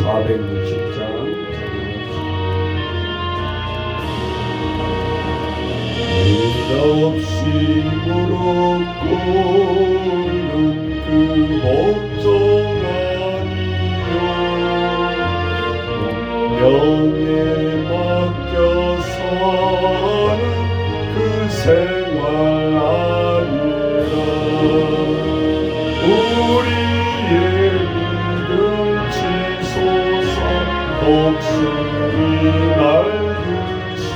460장 없이 무릎 꿇는 그 복종 아니요 운명에 맡겨 사는 그 생활 아니라 우리의 믿음 치소서 복수리 날듯이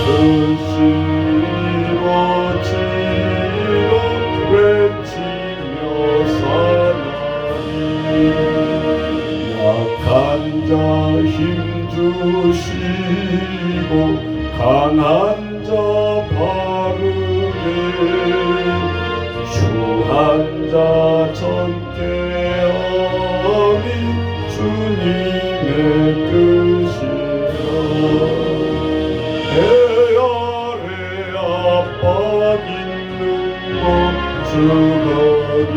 뜻이 이루어지려 외치며 사나니 약한 자 힘주시고 강한 자 바르게 주한 자 전께 함이 주님의 뜻이라 해 아래 압박 있는 곳 주거리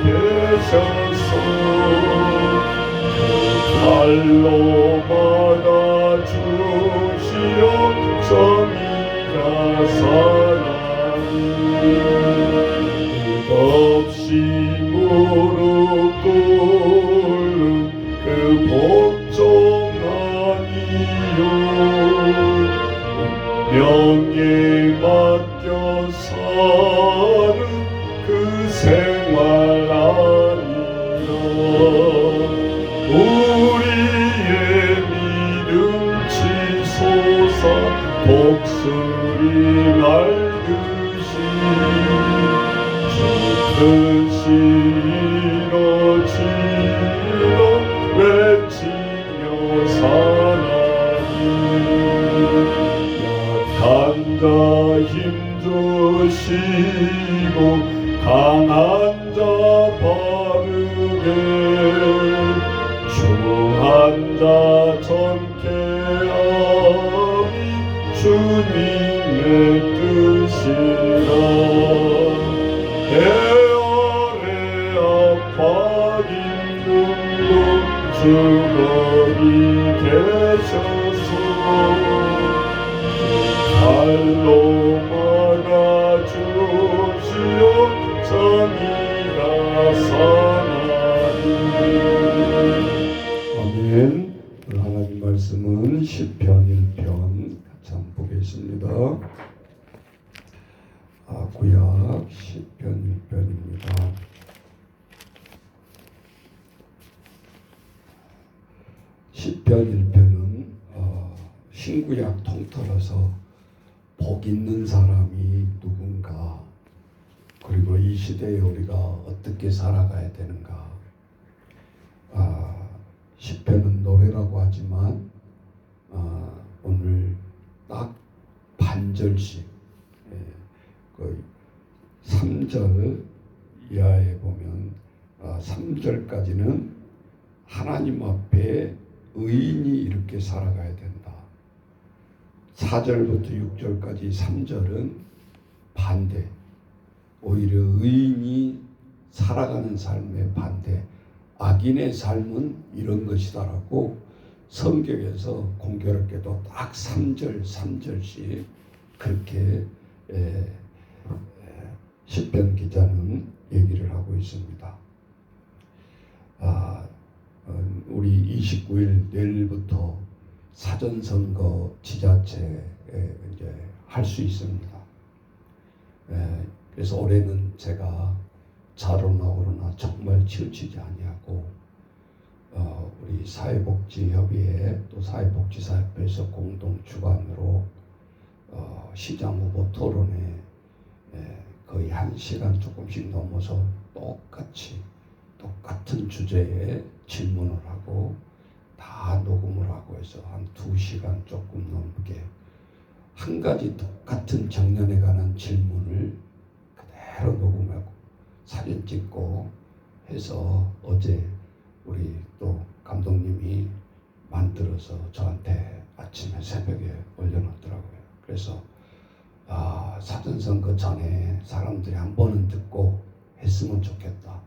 계셔서 칼로 막아주시어 정의가 사나니 끝없이 무릎 꿇는 그 복종 아니요 운명에 맡겨 사는 그 생활 아니라 우리의 믿음 치소서 복수리 날듯이 주 뜻이 이루어지려 외치며 사나니 약한 자 힘주시고 강한 자 바르게 주한 자 전케 함이 주님의 뜻이라 해 아래 압박 있는 곳 주거리 계셔서 칼로 막아주시어 정의가 사나니 아멘. 하나님 말씀은 시편 1편 같이 한번 보겠습니다. 구약 시편 1편입니다. 시편 1편은 신구약 통틀어서 복 있는 사람이 누군가, 그리고 이 시대에 우리가 어떻게 살아가야 되는가. 시편은 노래라고 하지만 오늘 딱 반절씩 그 3절 이하에 보면 3절까지는 하나님 앞에 의인이 이렇게 살아가야 된다. 4절부터 6절까지 3절은 반대, 오히려 의인이 살아가는 삶의 반대, 악인의 삶은 이런 것이다라고 성경에서 공교롭게도 딱 3절씩 그렇게 시편 기자는 얘기를 하고 있습니다. 우리 29일 내일부터 사전선거 지자체 이제 할 수 있습니다. 그래서 올해는 제가 자로나 오르나 정말 치우치지 아니하고 우리 사회복지협의회 또 사회복지사협회에서 공동 주관으로 시장 후보 토론회 거의 1시간 조금씩 넘어서 똑같은 주제에 질문을 하고 다 녹음을 하고 해서 한 2시간 조금 넘게 한 가지 똑같은 정년에 관한 질문을 그대로 녹음하고 사진 찍고 해서 어제 우리 또 감독님이 만들어서 저한테 아침에 새벽에 올려놨더라고요. 그래서 사전선거 전에 사람들이 한 번은 듣고 했으면 좋겠다.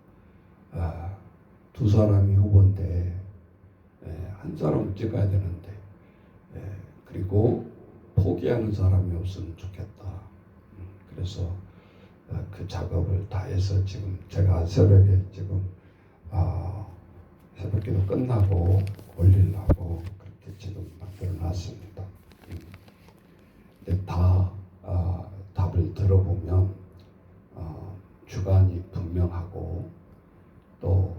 두 사람이 후보인데 한 사람을 찍어야 되는데 그리고 포기하는 사람이 없으면 좋겠다. 그래서 그 작업을 다 해서 지금 제가 새벽에 지금 새벽기도 끝나고 올리려고 그렇게 지금 만들어 놨습니다. 근데 다 답을 들어보면 주관이 분명하고 또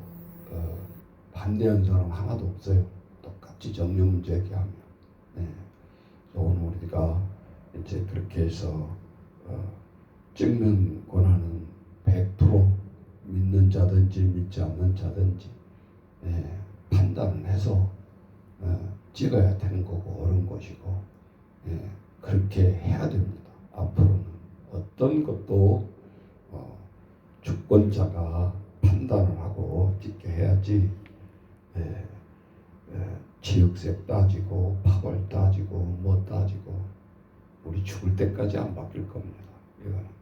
반대하는 사람 하나도 없어요. 똑같이 정령 제기하면. 오늘 우리가 이제 그렇게 해서 찍는 권한은 100% 믿는 자든지 믿지 않는 자든지 판단을 해서 찍어야 되는 거고 옳은 것이고 그렇게 해야 됩니다. 앞으로는 어떤 것도 주권자가 판단을 하고 찍게 해야지 지역색 따지고 파벌 따지고 뭐 따지고 우리 죽을 때까지 안 바뀔 겁니다. 이거는.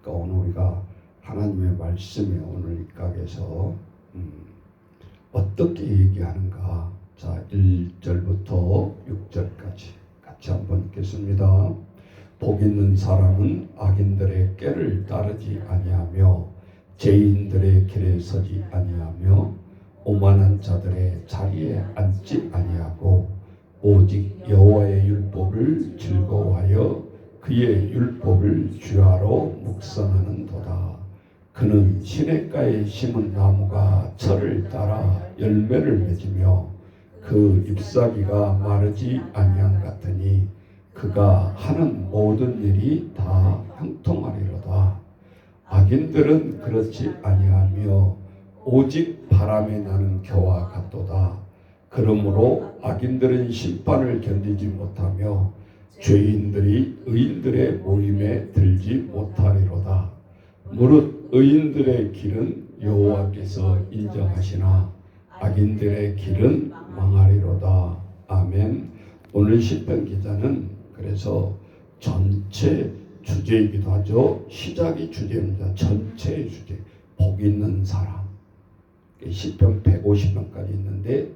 그러니까 오늘 우리가 하나님의 말씀에 오늘 이 각에서 어떻게 얘기하는가. 자, 1절부터 6절까지 같이 한번 읽겠습니다. 복 있는 사람은 악인들의 꾀를 따르지 아니하며 죄인들의 길에 서지 아니하며 오만한 자들의 자리에 앉지 아니하고 오직 여호와의 율법을 즐거워하여 그의 율법을 주야로 묵상하는도다. 그는 시냇가에 심은 나무가 철을 따라 열매를 맺으며 그 잎사귀가 마르지 아니한 같으니 그가 하는 모든 일이 다 형통하리로다. 악인들은 그렇지 아니하며 오직 바람에 나는 겨와 같도다. 그러므로 악인들은 심판을 견디지 못하며 죄인들이 의인들의 모임에 들지 못하리로다. 무릇 의인들의 길은 여호와께서 인정하시나 악인들의 길은 망하리로다. 아멘. 오늘 시편 기자는 그래서 전체 주제이기도 하죠. 시작이 주제입니다. 전체의 주제. 복 있는 사람. 시편 150편까지 있는데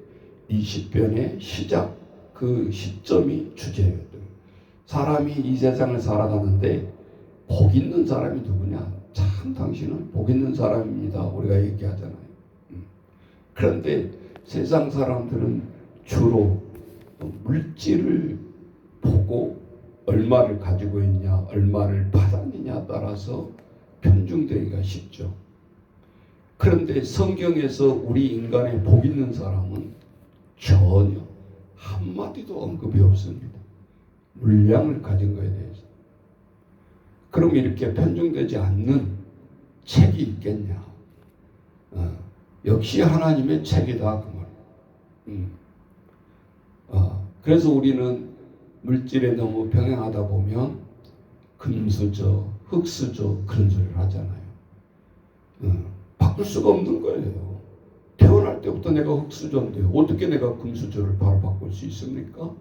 이 시편의 시작 그 시점이 주제예요. 사람이 이 세상을 살아가는데 복 있는 사람이 누구냐? 참 당신은 복 있는 사람입니다. 우리가 얘기하잖아요. 그런데 세상 사람들은 주로 물질을 보고 얼마를 가지고 있냐, 얼마를 받았느냐 따라서 편중되기가 쉽죠. 그런데 성경에서 우리 인간의 복 있는 사람은 전혀 한마디도 언급이 없습니다. 물량을 가진 거에 대해서. 그럼 이렇게 편중되지 않는 책이 있겠냐? 역시 하나님의 책이다 그 말. 그래서 우리는 물질에 너무 병행하다 보면 금수저, 흙수저 그런 소리를 하잖아요. 바꿀 수가 없는 거예요. 태어날 때부터 내가 흙수저인데 어떻게 내가 금수저를 바로 바꿀 수 있습니까?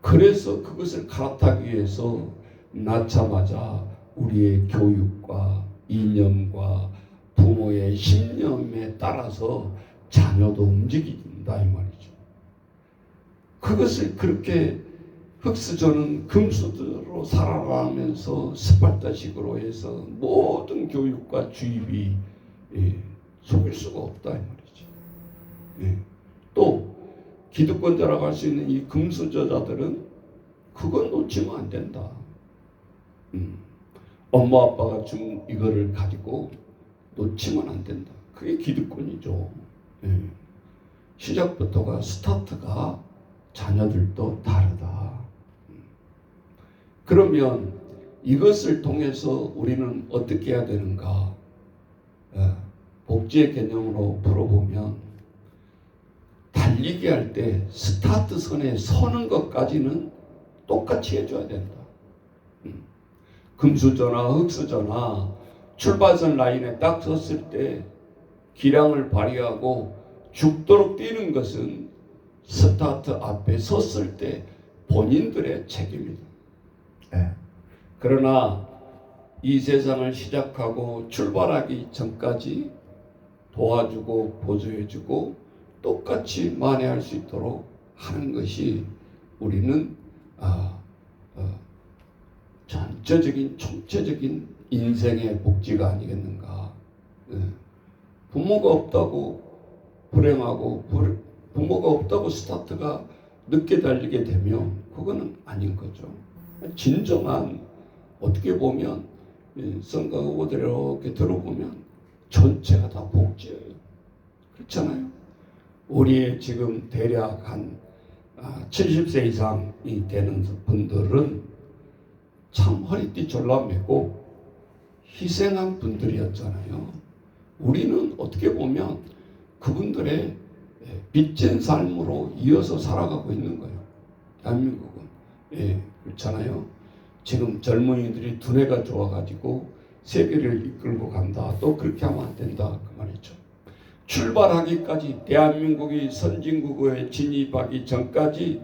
그래서 그것을 갈아타기 위해서 낳자마자 우리의 교육과 이념과 부모의 신념에 따라서 자녀도 움직인다 이 말이죠. 그것을 그렇게 흙수저는 금수저로 살아가면서 스파르타식으로 해서 모든 교육과 주입이 속일 수가 없다 이 말이죠. 또 기득권자라고 할 수 있는 이 금수저자들은 그건 놓치면 안 된다. 엄마 아빠가 준 이거를 가지고 놓치면 안 된다. 그게 기득권이죠. 예. 시작부터가 스타트가 자녀들도 다르다. 그러면 이것을 통해서 우리는 어떻게 해야 되는가? 복지의 개념으로 풀어보면 달리기 할 때 스타트 선에 서는 것까지는 똑같이 해줘야 된다. 금수저나 흙수저나 출발선 라인에 딱 섰을 때 기량을 발휘하고 죽도록 뛰는 것은 스타트 앞에 섰을 때 본인들의 책임이다. 네. 그러나 이 세상을 시작하고 출발하기 전까지 도와주고 보조해주고 똑같이 만회할 수 있도록 하는 것이 우리는 전체적인 총체적인 인생의 복지가 아니겠는가. 부모가 없다고 불행하고 부모가 없다고 스타트가 늦게 달리게 되면 그거는 아닌 거죠. 진정한 어떻게 보면 성경하고 이렇게 들어보면 전체가 다 복지예요. 그렇잖아요. 우리 지금 대략 한 70세 이상이 되는 분들은 참 허리띠 졸라매고 희생한 분들이었잖아요. 우리는 어떻게 보면 그분들의 빚진 삶으로 이어서 살아가고 있는 거예요. 대한민국은. 예, 그렇잖아요. 지금 젊은이들이 두뇌가 좋아가지고 세계를 이끌고 간다. 또 그렇게 하면 안 된다. 그 말이죠. 출발하기까지 대한민국이 선진국에 진입하기 전까지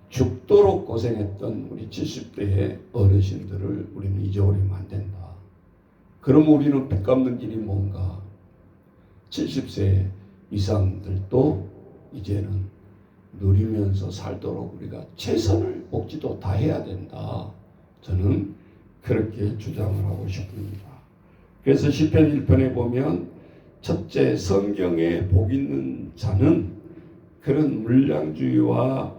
죽도록 고생했던 우리 70대의 어르신들을 우리는 잊어버리면 안 된다. 그럼 우리는 빚 갚는 길이 뭔가? 70세 이상들도 이제는 누리면서 살도록 우리가 최선을 복지도 다 해야 된다. 저는 그렇게 주장을 하고 싶습니다. 그래서 시편 1편에 보면 첫째, 성경에 복 있는 자는 그런 물량주의와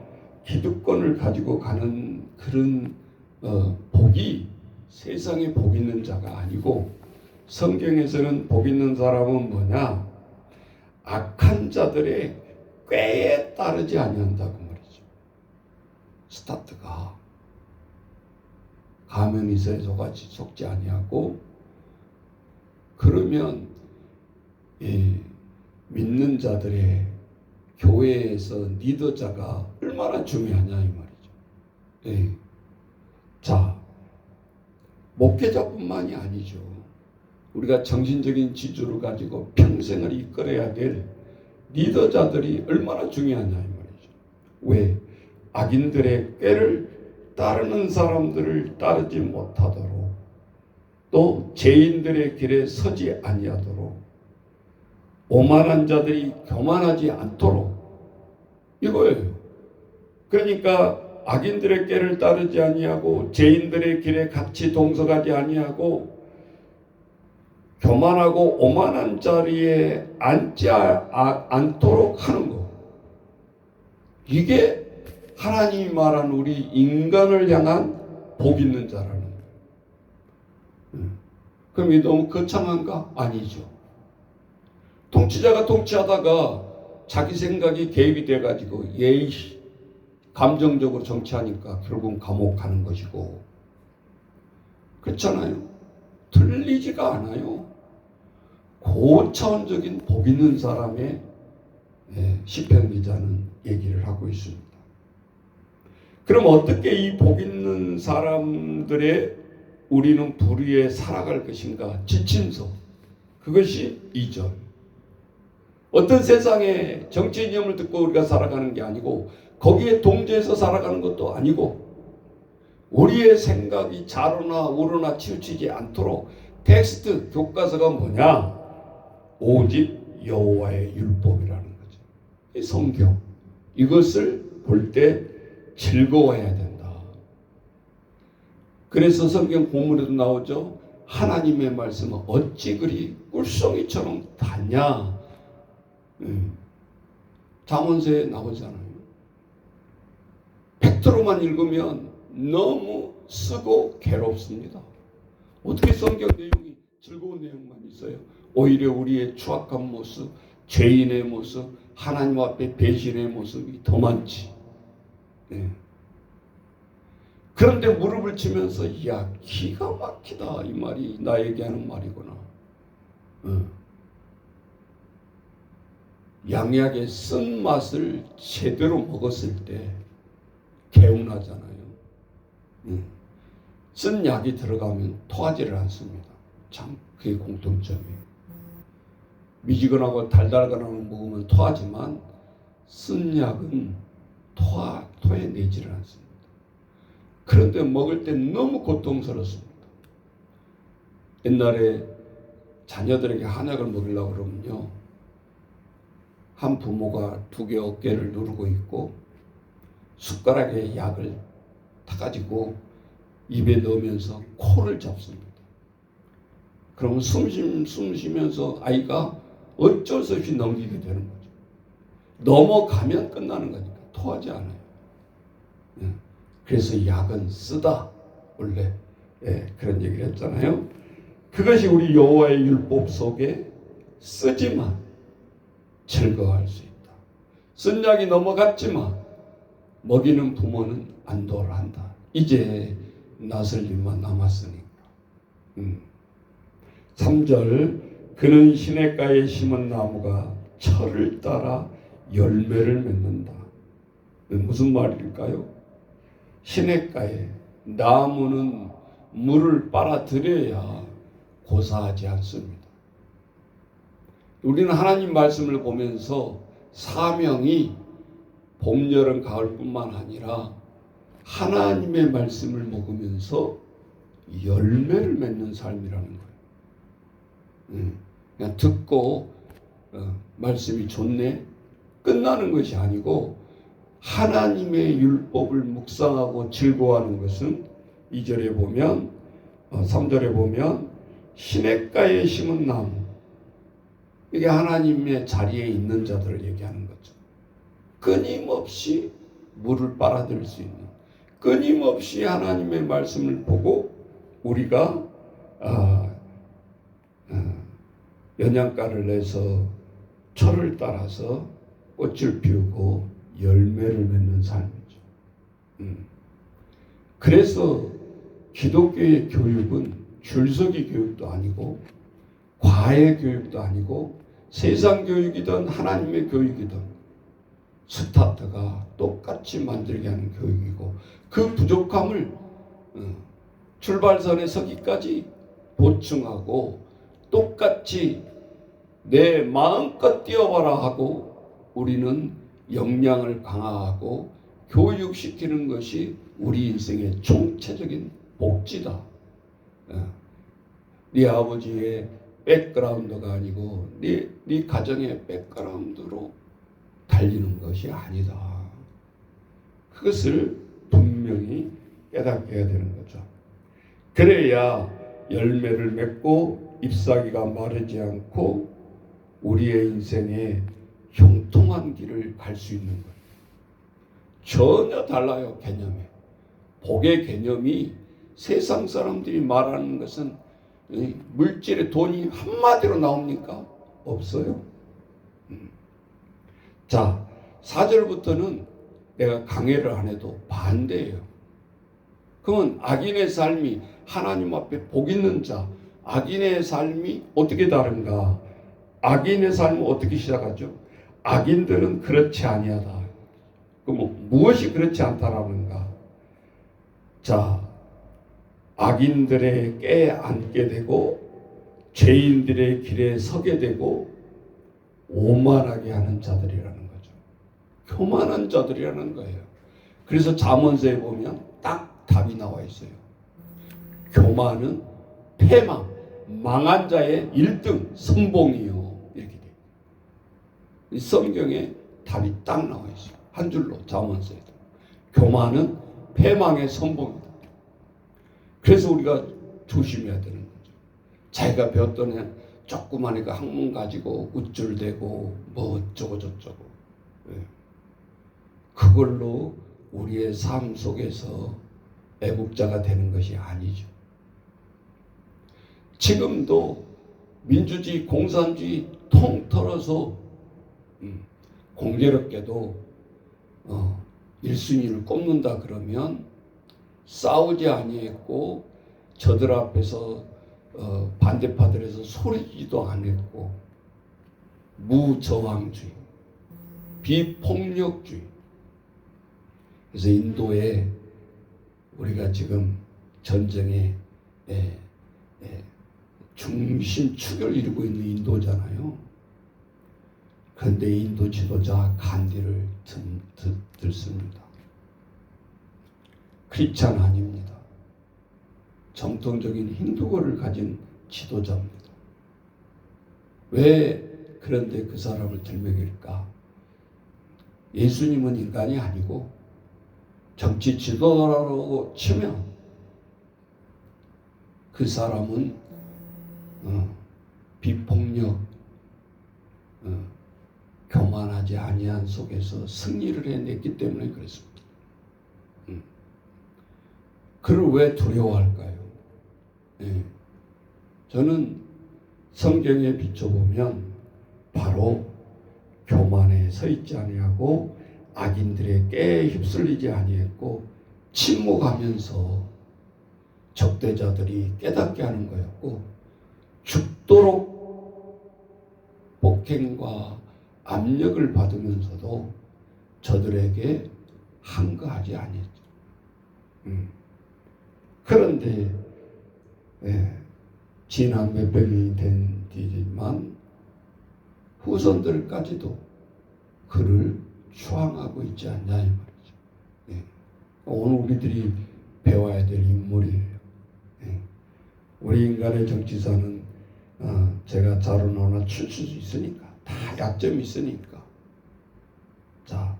기득권을 가지고 가는 그런 복이 세상에 복 있는 자가 아니고, 성경에서는 복 있는 사람은 뭐냐? 악한 자들의 꾀에 따르지 아니한다고 말이죠. 스타트가 가면 이새 속같이 속지 아니하고, 그러면 믿는 자들의 교회에서 리더자가 얼마나 중요하냐 이 말이죠. 자, 목회자뿐만이 아니죠. 우리가 정신적인 지주를 가지고 평생을 이끌어야 될 리더자들이 얼마나 중요하냐 이 말이죠. 왜? 악인들의 꾀를 따르는 사람들을 따르지 못하도록, 또 죄인들의 길에 서지 아니하도록, 오만한 자들이 교만하지 않도록, 이거예요. 그러니까 악인들의 꾀를 따르지 아니하고 죄인들의 길에 같이 동석하지 아니하고 교만하고 오만한 자리에 앉지 않도록 하는 거. 이게 하나님이 말한 우리 인간을 향한 복 있는 자라는 거예요. 그럼 이 너무 거창한가? 아니죠. 통치자가 통치하다가 자기 생각이 개입이 돼가지고 감정적으로 정치하니까 결국은 감옥 가는 것이고, 그렇잖아요. 틀리지가 않아요. 고차원적인 복 있는 사람의 시편 기자는 얘기를 하고 있습니다. 그럼 어떻게 이 복 있는 사람들의 우리는 불의에 살아갈 것인가? 지침서. 그것이 2절. 어떤 세상에 정치 이념을 듣고 우리가 살아가는 게 아니고, 거기에 동조해서 살아가는 것도 아니고, 우리의 생각이 좌로나 우로나 치우치지 않도록 텍스트, 교과서가 뭐냐? 오직 여호와의 율법이라는 거죠. 이 성경. 이것을 볼 때 즐거워해야 된다. 그래서 성경 본문에도 나오죠. 하나님의 말씀은 어찌 그리 꿀송이처럼 닿냐? 잠언서에 나오잖아요. 팩트로만 읽으면 너무 쓰고 괴롭습니다. 어떻게 성경 내용이 즐거운 내용만 있어요. 오히려 우리의 추악한 모습, 죄인의 모습, 하나님 앞에 배신의 모습이 더 많지. 네. 그런데 무릎을 치면서 야 기가 막히다 이 말이 나에게 하는 말이구나. 양약의 쓴맛을 제대로 먹었을 때 개운하잖아요. 쓴 약이 들어가면 토하지를 않습니다. 참 그게 공통점이에요. 미지근하고 달달하고 먹으면 토하지만 쓴 약은 토해내지를 않습니다. 그런데 먹을 때 너무 고통스럽습니다. 옛날에 자녀들에게 한약을 먹이려고 그러면요, 한 부모가 두 개 어깨를 누르고 있고 숟가락에 약을 타가지고 입에 넣으면서 코를 잡습니다. 그러면 숨 쉬면서 아이가 어쩔 수 없이 넘기게 되는 거죠. 넘어가면 끝나는 거니까 토하지 않아요. 그래서 약은 쓰다 원래 그런 얘기를 했잖아요. 그것이 우리 여호와의 율법 속에 쓰지만 즐거워할 수 있다. 쓴 약이 넘어갔지만 먹이는 부모는 안도를 한다. 이제 나설 일만 남았으니까. 3절 그는 시냇가에 심은 나무가 철을 따라 열매를 맺는다. 무슨 말일까요? 시냇가에 나무는 물을 빨아들여야 고사하지 않습니다. 우리는 하나님 말씀을 보면서 사명이 봄, 여름, 가을뿐만 아니라 하나님의 말씀을 먹으면서 열매를 맺는 삶이라는 거예요. 그냥 듣고 말씀이 좋네 끝나는 것이 아니고 하나님의 율법을 묵상하고 즐거워하는 것은 2절에 보면 3절에 보면 시냇가에 심은 나무, 이게 하나님의 자리에 있는 자들을 얘기하는 거죠. 끊임없이 물을 빨아들일 수 있는, 끊임없이 하나님의 말씀을 보고 우리가 연양가를 내서 철을 따라서 꽃을 피우고 열매를 맺는 삶이죠. 그래서 기독교의 교육은 줄서기 교육도 아니고 과외 교육도 아니고 세상 교육이든 하나님의 교육이든 스타트가 똑같이 만들게 하는 교육이고 그 부족함을 출발선에 서기까지 보충하고 똑같이 내 마음껏 뛰어봐라 하고 우리는 역량을 강화하고 교육시키는 것이 우리 인생의 총체적인 복지다. 네 아버지의 백그라운드가 아니고 네 가정의 백그라운드로 달리는 것이 아니다. 그것을 분명히 깨닫게 해야 되는 거죠. 그래야 열매를 맺고 잎사귀가 마르지 않고 우리의 인생에 형통한 길을 갈 수 있는 거예요. 전혀 달라요, 개념이. 복의 개념이 세상 사람들이 말하는 것은 물질의 돈이 한마디로 나옵니까? 없어요. 자, 4절부터는 내가 강해를 안 해도 반대예요. 그러면 악인의 삶이 하나님 앞에 복 있는 자, 악인의 삶이 어떻게 다른가? 악인의 삶은 어떻게 시작하죠? 악인들은 그렇지 아니하다. 그럼 무엇이 그렇지 않다라는가? 자, 악인들의 꾀에 앉게 되고 죄인들의 길에 서게 되고 오만하게 하는 자들이라는 거죠. 교만한 자들이라는 거예요. 그래서 잠언서에 보면 딱 답이 나와 있어요. 교만은 패망, 망한 자의 1등 선봉이요. 이렇게 돼요. 이 성경에 답이 딱 나와 있어요. 한 줄로 잠언서에도. 교만은 패망의 선봉이다. 그래서 우리가 조심해야 되는 거죠. 자기가 배웠던 조그만 애가 학문 가지고 우쭐대고 뭐 어쩌고 저쩌고 그걸로 우리의 삶 속에서 애국자가 되는 것이 아니죠. 지금도 민주주의, 공산주의 통틀어서 공교롭게도 1순위를 꼽는다 그러면 싸우지 아니했고 저들 앞에서 반대파들에서 소리지도 않았고 무저항주의, 비폭력주의. 그래서 인도에 우리가 지금 전쟁의 중심 축을 이루고 있는 인도잖아요. 그런데 인도 지도자 간디를 듣습니다. 크리스찬 아닙니다. 정통적인 힌두교를 가진 지도자입니다. 왜 그런데 그 사람을 들먹일까? 예수님은 인간이 아니고 정치 지도자라고 치면 그 사람은 비폭력, 교만하지 아니한 속에서 승리를 해냈기 때문에 그렇습니다. 그를 왜 두려워할까요? 저는 성경에 비춰보면 바로 교만에 서 있지 아니하고 악인들의 깨에 휩쓸리지 아니했고 침묵하면서 적대자들이 깨닫게 하는 거였고 죽도록 폭행과 압력을 받으면서도 저들에게 항거하지 아니했죠. 그런데 지난 몇백 년이 된 뒤지만 후손들까지도 그를 추앙하고 있지 않냐 이 말이죠. 오늘 우리들이 배워야 될 인물이에요. 우리 인간의 정치사는 제가 자료나 칠 수 있으니까 다 약점이 있으니까 자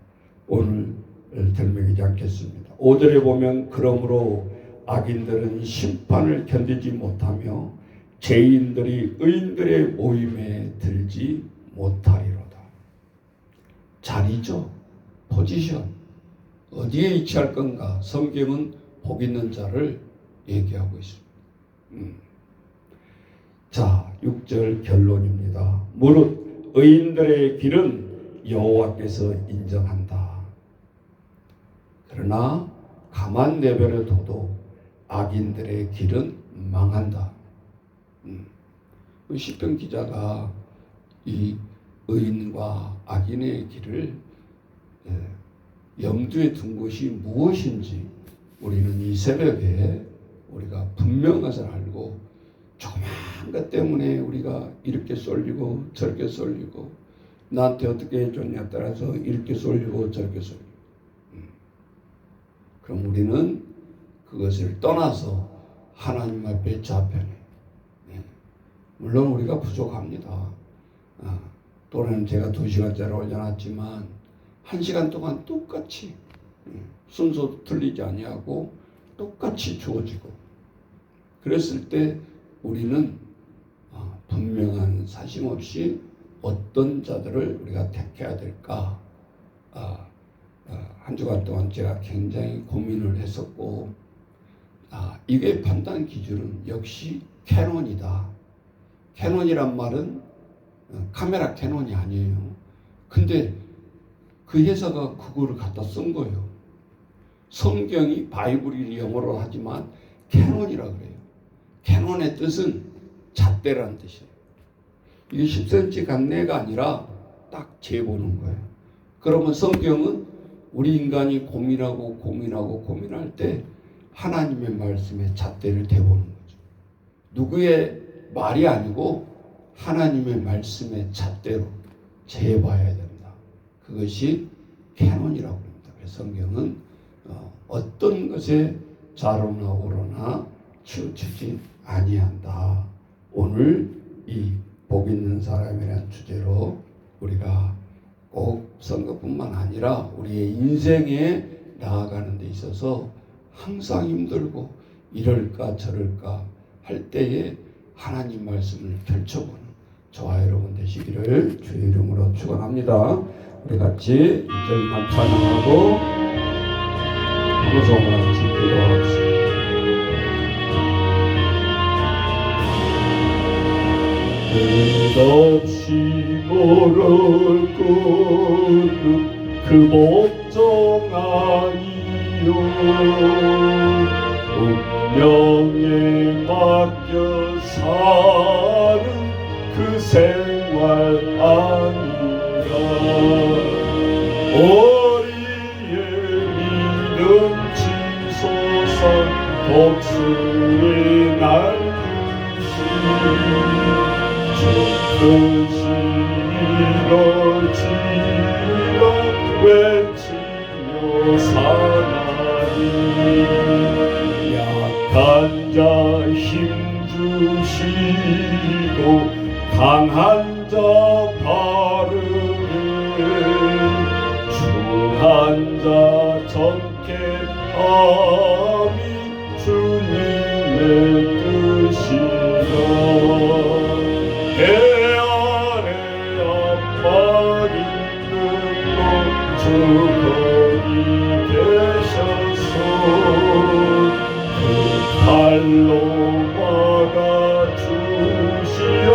오늘 들먹이지 않겠습니다. 5절에 보면 그러므로 악인들은 심판을 견디지 못하며 죄인들이 의인들의 모임에 들지 못하리로다. 자리죠. 포지션. 어디에 위치할 건가? 성경은 복 있는 자를 얘기하고 있습니다. 자, 6절 결론입니다. 무릇 의인들의 길은 여호와께서 인정한다. 그러나 가만 내버려 둬도 악인들의 길은 망한다. 시편 기자가 이 의인과 악인의 길을 염두에 둔 것이 무엇인지 우리는 이 새벽에 우리가 분명한 것을 알고 조그마한 것 때문에 우리가 이렇게 쏠리고 저렇게 쏠리고 나한테 어떻게 해줬냐에 따라서 이렇게 쏠리고 저렇게 쏠리고 그럼 우리는 그것을 떠나서 하나님 앞에 좌편에 물론 우리가 부족합니다. 또는 제가 2시간짜리 올려놨지만 1시간 동안 똑같이 순서 틀리지 아니하고 똑같이 주어지고 그랬을 때 우리는 분명한 사심 없이 어떤 자들을 우리가 택해야 될까 한 주간 동안 제가 굉장히 고민을 했었고 이게 판단 기준은 역시 캐논이다. 캐논이란 말은 카메라 캐논이 아니에요. 근데 그 회사가 그거를 갖다 쓴 거예요. 성경이 바이블이 영어로 하지만 캐논이라 그래요. 캐논의 뜻은 잣대라는 뜻이에요. 이게 10cm 간내가 아니라 딱 재보는 거예요. 그러면 성경은 우리 인간이 고민할 때 하나님의 말씀에 잣대를 대보는 거죠. 누구의 말이 아니고 하나님의 말씀의 잣대로 재봐야 된다. 그것이 캐논이라고 합니다. 그래서 성경은 어떤 것에 좌로나 우로나 치우치지 아니한다. 오늘 이 복 있는 사람이라는 주제로 우리가 꼭 선거뿐만 아니라 우리의 인생에 나아가는 데 있어서 항상 힘들고 이럴까 저럴까 할 때에 하나님 말씀을 펼쳐보는 저와 여러분 되시기를 주의 이름으로 축원합니다. 우리 같이 2절만 찬양하고 방송을 같이 기도합시다. 너를 끊는 그 복종 아니요 운명에 맡겨 사는 그 생활 아니라 우리의 믿음 치솟아 복수의 날듯이 큰 이뤄지라 외치며 사나니 약한 자 힘 주시고 강한 자 바르게 중한 자 정케 함이 주님의 뜻이라 배 아래 압박 있는 것 주 거기 계셨소 그 칼로 막아 주시어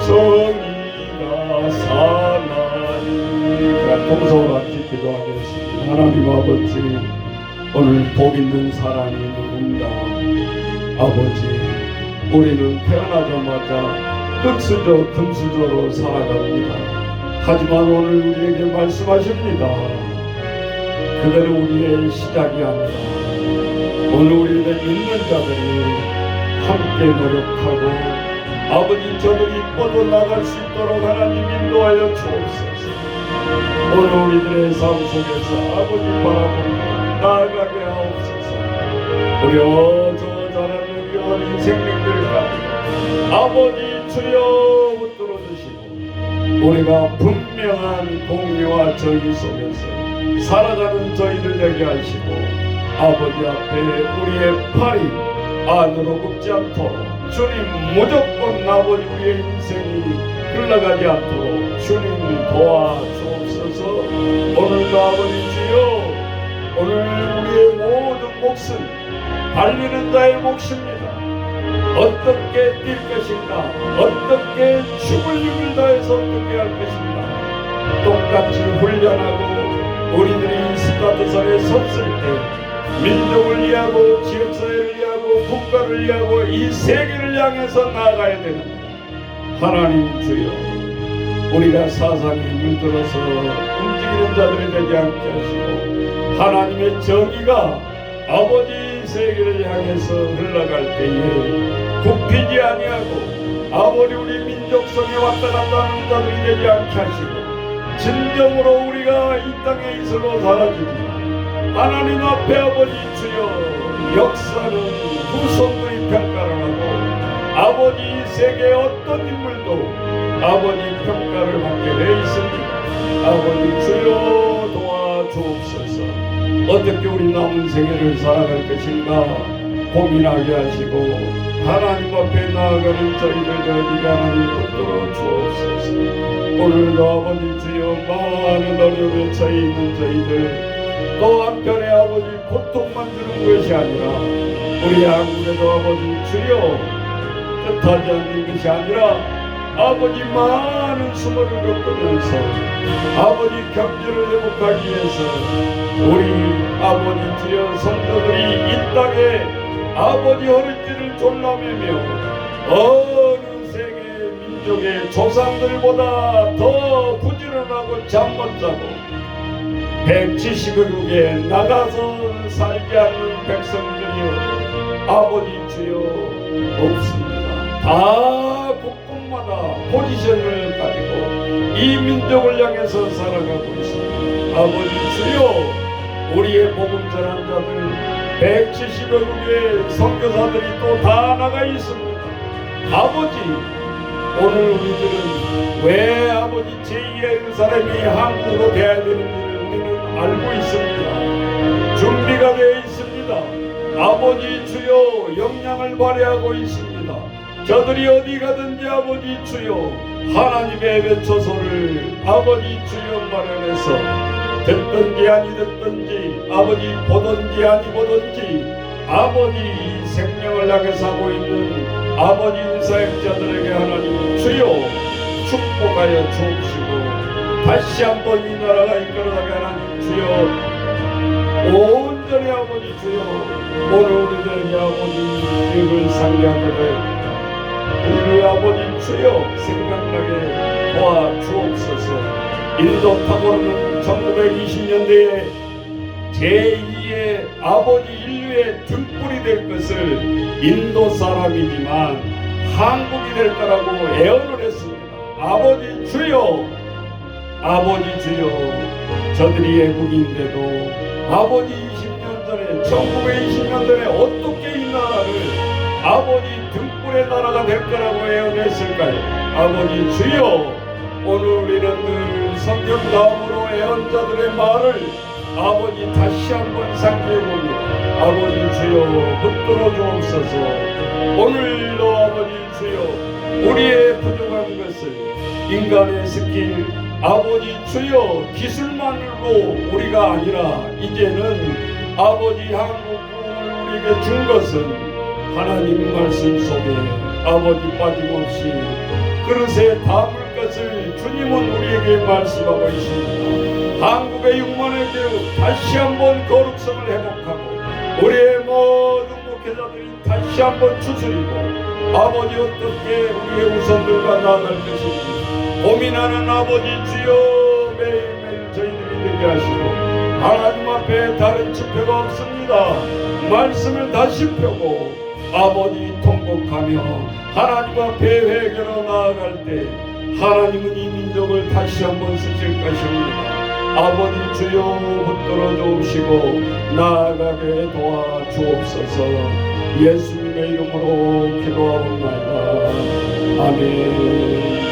정의가 사나니 동서로 함께 기도하겠습니다. 하나님 아버지 오늘 복 있는 사람이 누군가 아버지 우리는 태어나자마자 흙수저 금수저로 살아갑니다. 하지만 오늘 우리에게 말씀하십니다. 그대로 우리의 시작이 아니라 오늘 우리의 믿는 자들이 함께 노력하고 아버지 저들이 뻗어 나갈 수 있도록 하나님 인도하여 주옵소서. 오늘 우리들의 삶 속에서 아버지 바라봅니다. 나아가게 하옵소서. 우리 어저 자라는 우리 어린 생명들을 가지고 아버지 주여 붙들어 주시고 우리가 분명한 공의와 정의 속에서 살아가는 저희들 되게 하시고 아버지 앞에 우리의 팔이 안으로 굽지 않도록 주님 무조건 아버지 우리의 인생이 흘러가지 않도록 주님 도와주옵소서. 오늘도 아버지 주여 오늘 우리의 모든 몫은 달리는 자의 몫입니다. 어떻게 뛸 것인가 어떻게 죽을 힘을 다해서 어떻게 할 것인가 똑같이 훈련하고 우리들이 스타트선에 섰을 때 민족을 위하고 지역사회를 위하고 국가를 위하고 이 세계를 향해서 나아가야 되는 하나님 주여 우리가 사상에 물들어서 움직이는 자들이 되지 않게 하시고 하나님의 정의가 아버지 세계를 향해서 흘러갈 때에 굽히지 아니하고 아버지 우리 민족성에 왔다 갔다 하는 자들이 되지 않게 하시고 진정으로 우리가 이 땅에 이슬로 사라지지만 하나님 앞에 아버지 주여 역사는 후손들이 평가를 하고 아버지 세계의 어떤 인물도 아버지 평가를 받게 되어 있습니다. 아버지 주여 도와주옵소서. 어떻게 우리 남은 생애를 살아갈 것인가 고민하게 하시고 하나님 앞에 나아가는 저희들 하나님 붙들어 주옵소서. 오늘도 아버지 주여 많은 어려움에 처해 있는 저희들 또 한편에 아버지 고통만 주는 것이 아니라 우리 한국에도 아버지 주여 뜻하지 않는 것이 아니라 아버지 많은 수모를 겪으면서 아버지 경제를 회복하기 위해서 우리 아버지 주여 성도들이 이 땅에 아버지 허리띠를 졸라매며 어느 세계 민족의 조상들보다 더 부지런하고 잠 못 자고 170개국에 나가서 살지 않는 백성들이여 아버지 주여 없습니다. 다 곳곳마다 포지션을 가지고 이 민족을 향해서 살아가고 있습니다. 아버지 주여 우리의 복음 전한 자들 170개국의 선교사들이 또 다 나가 있습니다. 아버지 오늘 우리들은 왜 아버지 제2의 사람이 한국으로 돼야 되는지를 우리는 알고 있습니다. 준비가 되어 있습니다. 아버지 주여 역량을 발휘하고 있습니다. 저들이 어디 가든지 아버지 주여 하나님의 외쳐소를 아버지 주여 마련해서 듣든지 아니 듣든지 아버지 보든지 아니 보든지 아버지 생명을 향해 사고 있는 아버지 인사역자들에게 하나님 주여 축복하여 주옵시고 다시 한번 이 나라가 이끌어가게 하나님 주여 온전히 아버지 주여 오늘 우리들에게 아버지 이를 상기하게 될 우리를 아버지 주여 생각나게 도와주옵소서. 인도 타고르는 1920년대에 제2의 아버지 인류의 등불이 될 것을 인도 사람이지만 한국이 될 거라고 예언을 했습니다. 아버지 주여 저들이 외국인데도 아버지 20년 전에 1920년 전에 어떻게 이 나라를 아버지 등불의 나라가 될 거라고 예언했을까요? 아버지 주여 오늘 우리는 늘 성경 다음으로 예언자들의 말을 아버지 다시 한번 상기해 봅니다. 아버지 주여 붙들어 주옵소서. 오늘도 아버지 주여 우리의 부족한 것을 인간의 스킬 아버지 주여 기술만으로 우리가 아니라 이제는 아버지 한국 부흥을 우리에게 준 것은 하나님 말씀 속에 아버지 빠짐없이 그릇에 담을 것을 주님은 우리에게 말씀하고 있습니다. 한국의 6만의 교육 다시 한번 거룩성을 회복하고 우리의 모든 목회자들이 다시 한번 추스리고 아버지 어떻게 우리의 우선들과 나아갈 것인지 고민하는 아버지 주여 매일매일 저희들이 되게 하시고 하나님 앞에 다른 지표가 없습니다. 말씀을 다시 펴고 아버지 통곡하며 하나님 앞에 회개로 나아갈 때 하나님은 이 민족을 다시 한번 쓰실 것입니다. 아버지 주여 붙들어 주옵시고 나아가게 도와주옵소서. 예수님의 이름으로 기도하옵나이다. 아멘.